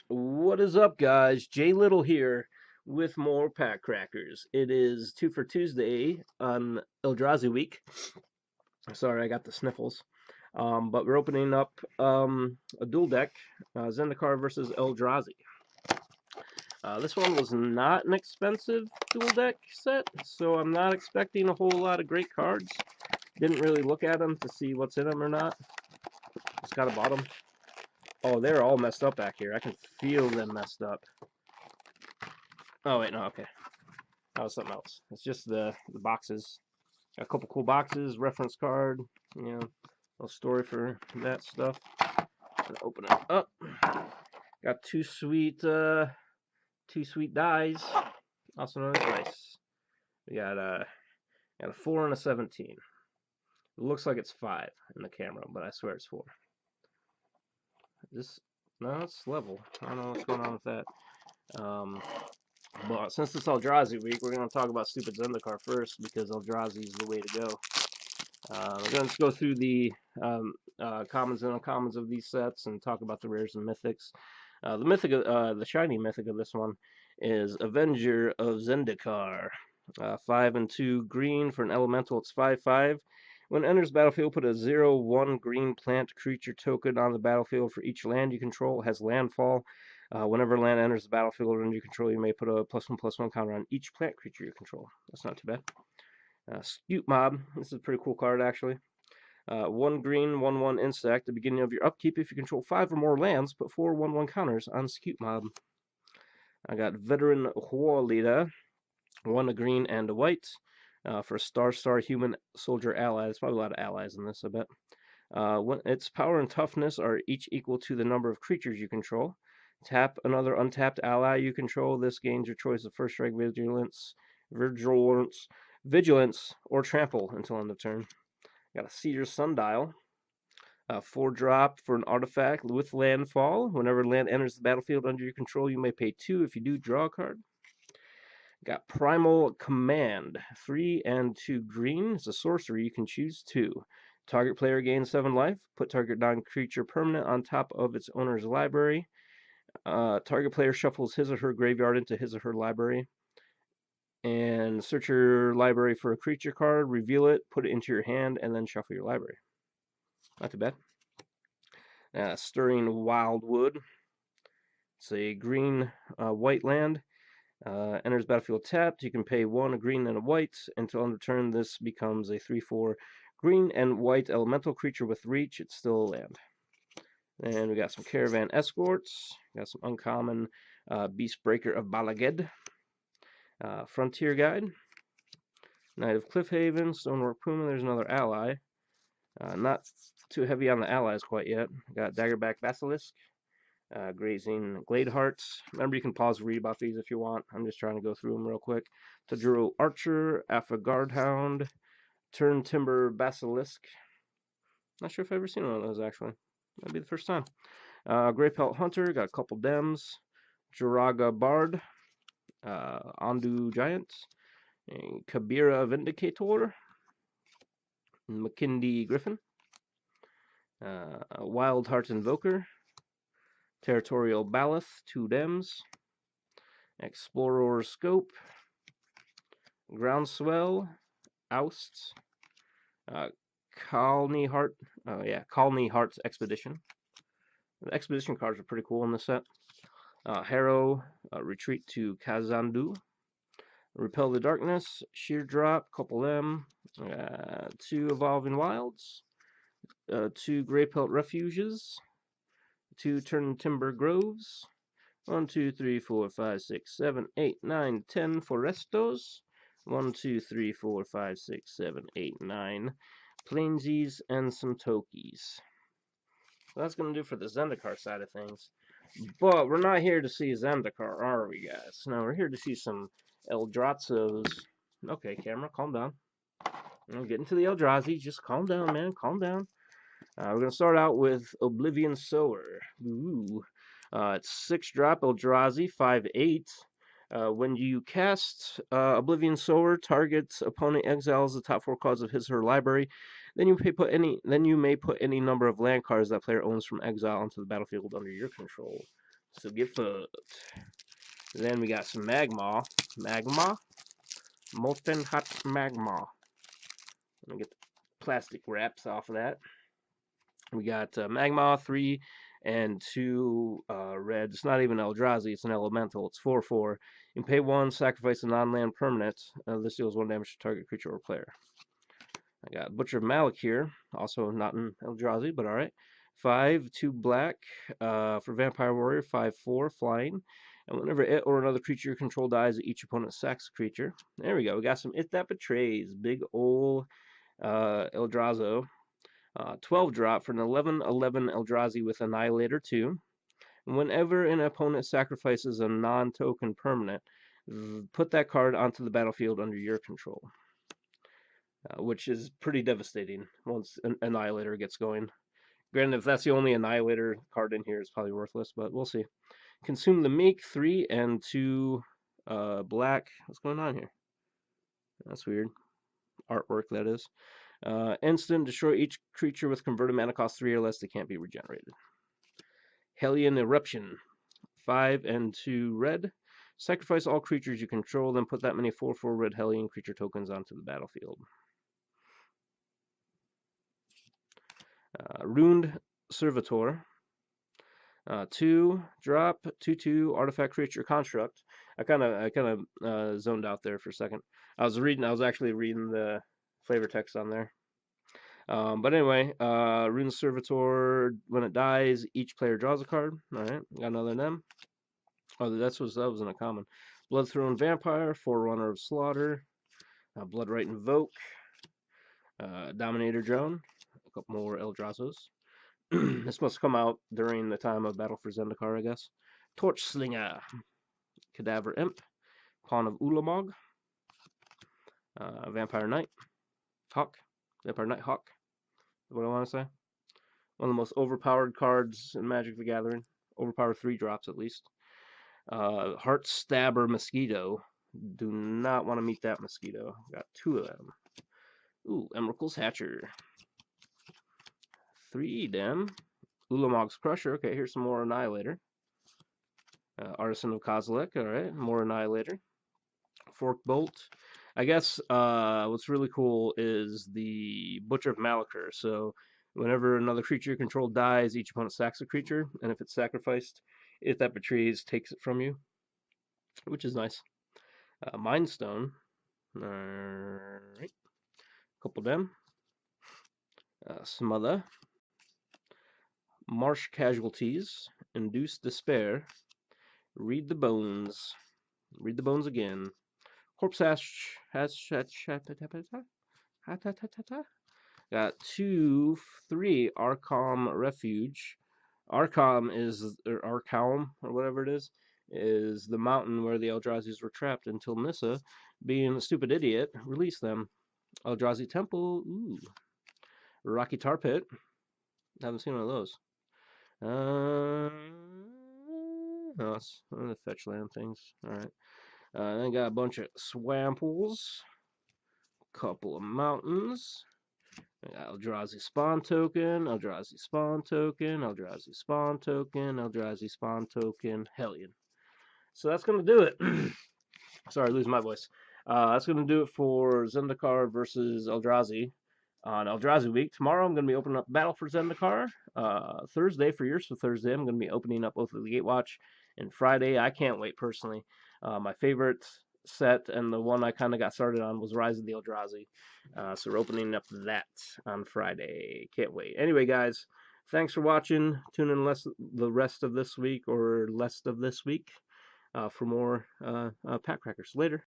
What is up, guys? Jay Little here with more PackCrackers. It is 2 for Tuesday on Eldrazi week. Sorry, I got the sniffles. But we're opening up a dual deck, Zendikar versus Eldrazi. This one was not an expensive dual deck set, so I'm not expecting a whole lot of great cards. Didn't really look at them to see what's in them or not. Just kind of bought them. Oh, they're all messed up back here. I can feel them messed up. Oh, wait, no, okay. That was something else. It's just the boxes. Got a couple cool boxes, reference card, you know, little story for that stuff. Gonna open it up. Got two sweet dies, also known as dice. We got a 4 and a 17. It looks like it's 5 in the camera, but I swear it's 4. This no, it's level. I don't know what's going on with that. But since it's Eldrazi week, we're going to talk about stupid Zendikar first because Eldrazi is the way to go. We're going to go through the commons and uncommons of these sets and talk about the rares and mythics. The shiny mythic of this one is Avenger of Zendikar. 5 and 2 green for an elemental. It's 5/5. When it enters the battlefield, put a 0/1 green plant creature token on the battlefield for each land you control. It has landfall. Whenever land enters the battlefield under your control, you may put a +1/+1 counter on each plant creature you control. That's not too bad. Scute Mob. This is a pretty cool card, actually. 1 green, 1/1 insect. At the beginning of your upkeep, if you control 5 or more lands, put 4 1/1 counters on Scute Mob. I got Veteran War Leader. 1 a green and a white. For Star human soldier ally. There's probably a lot of allies in this, I bet. When its power and toughness are each equal to the number of creatures you control. Tap another untapped ally you control. This gains your choice of first strike, vigilance, or trample until end of turn. Got a Cedar Sundial. 4-drop for an artifact with landfall. Whenever land enters the battlefield under your control, you may pay 2. If you do, draw a card. Got Primal Command. 3 and 2 green. It's a sorcery. You can choose 2. Target player gains 7 life. Put target non-creature permanent on top of its owner's library. Target player shuffles his or her graveyard into his or her library. And search your library for a creature card, reveal it, put it into your hand, and then shuffle your library. Not too bad. Stirring Wildwood. It's a green white land. Enters battlefield tapped. You can pay 1 a green and a white. Until end of turn, this becomes a 3/4 green and white elemental creature with reach. It's still a land. And we got some Caravan Escorts. Got some uncommon Beastbreaker of Balaged. Frontier Guide. Knight of Cliffhaven. Stonework Puma. There's another ally. Not too heavy on the allies quite yet. Got Daggerback Basilisk. Grazing Gladehearts. Remember, you can pause and read about these if you want. I'm just trying to go through them real quick. Tajuro Archer. Afagard Hound. Turn Timber Basilisk. Not sure if I've ever seen one of those, actually. That'd be the first time. Grey Pelt Hunter. Got a couple Dems. Jiraga Bard. Andu Giant. Kabira Vindicator. McKindy Griffin. Wild Heart Invoker. Territorial Ballast, 2 Dems. Explorer Scope. Groundswell. Oust. Colney Heart's Expedition. The Expedition cards are pretty cool in this set. Harrow. Retreat to Kazandu. Repel the Darkness. Sheer Drop, couple them. 2 Evolving Wilds. 2 Grey Pelt Refuges. 2 Turn Timber Groves. 1, 2, 3, 4, 5, 6, 7, 8, 9, 10 Forestos. 1, 2, 3, 4, 5, 6, 7, 8, 9 Plainsies, and some Tokies. So that's going to do for the Zendikar side of things. But we're not here to see Zendikar, are we, guys? No, we're here to see some Eldrazzos. Okay, camera, calm down. I'm getting to the Eldrazi. Just calm down, man. Calm down. We're going to start out with Oblivion Sower. Ooh. It's 6-drop Eldrazi, 5/8. When you cast Oblivion Sower, target's opponent exiles the top 4 cards of his or her library. Then you may put any number of land cards that player owns from exile onto the battlefield under your control. So get fucked. Then we got some magma. Magma? Molten hot magma. Let me get the plastic wraps off of that. We got magma 3 and 2 red. It's not even Eldrazi, it's an elemental. It's 4/4. You can pay 1, sacrifice a non-land permanent. This deals 1 damage to target creature or player. I got Butcher of Malik here, also not in Eldrazi, but alright. 5, 2 black for Vampire Warrior, 5/4 flying. And whenever it or another creature you control dies, each opponent sacks a creature. There we go. We got some It That Betrays. Big ol' Eldrazo. 12 drop for an 11/11 Eldrazi with Annihilator 2. And whenever an opponent sacrifices a non-token permanent, put that card onto the battlefield under your control. Which is pretty devastating once an Annihilator gets going. Granted, if that's the only Annihilator card in here, it's probably worthless, but we'll see. Consume the Meek, 3 and 2 black. What's going on here? That's weird. Artwork, that is. Instant, destroy each creature with converted mana cost 3 or less that can't be regenerated. Hellion Eruption, 5 and 2 red. Sacrifice all creatures you control, then put that many 4/4 red Hellion creature tokens onto the battlefield. Runed Servitor, 2 drop, 2/2 artifact creature construct. I kind of zoned out there for a second. I was actually reading the flavor text on there. But anyway, Rune Servitor, when it dies, each player draws a card. Alright, got another of them. Oh, that was in a common. Bloodthrone Vampire, Forerunner of Slaughter, Bloodright Invoke, Dominator Drone, a couple more Eldrazos. This must come out during the time of Battle for Zendikar, I guess. Torch Slinger, Cadaver Imp, Pawn of Ulamog, Vampire Knight, Hawk, Vampire Knight Hawk. What I want to say. One of the most overpowered cards in Magic the Gathering. Overpowered 3 drops at least. Heart Stabber Mosquito. Do not want to meet that mosquito. Got 2 of them. Ooh, Emrakul's Hatcher. 3 dem. Ulamog's Crusher. Okay, here's some more Annihilator. Artisan of Kozilek. Alright, more Annihilator. Fork Bolt. I guess what's really cool is the Butcher of Malachor. So whenever another creature you control dies, each opponent sacks a creature, and if it's sacrificed, It That Betrays takes it from you, which is nice. Mind Stone. Alright. Couple them. Smother. Marsh Casualties. Induce Despair. Read the Bones. Read the Bones again. Corpse Hash. Got 2, 3 Arkham Refuge. Arkham is, or Arkham, or whatever it is the mountain where the Eldrazi's were trapped until Nissa, being a stupid idiot, released them. Eldrazi Temple, ooh. Rocky Tar Pit. Haven't seen one of those. No, it's one of the fetch land things. Alright. Then got a bunch of Swamples. Couple of mountains. Eldrazi Spawn Token, Eldrazi Spawn Token, Eldrazi Spawn Token, Eldrazi Spawn Token, Hellion. So that's going to do it. Sorry, losing my voice. That's going to do it for Zendikar versus Eldrazi on Eldrazi Week. Tomorrow I'm going to be opening up Battle for Zendikar. Thursday, for yours for Thursday, I'm going to be opening up both of the Gatewatch. And Friday, I can't wait personally. My favorite set and the one I kind of got started on was Rise of the Eldrazi. So we're opening up that on Friday. Can't wait. Anyway, guys, thanks for watching. Tune in the rest of this week or less of this week for more PackCrackers. Later.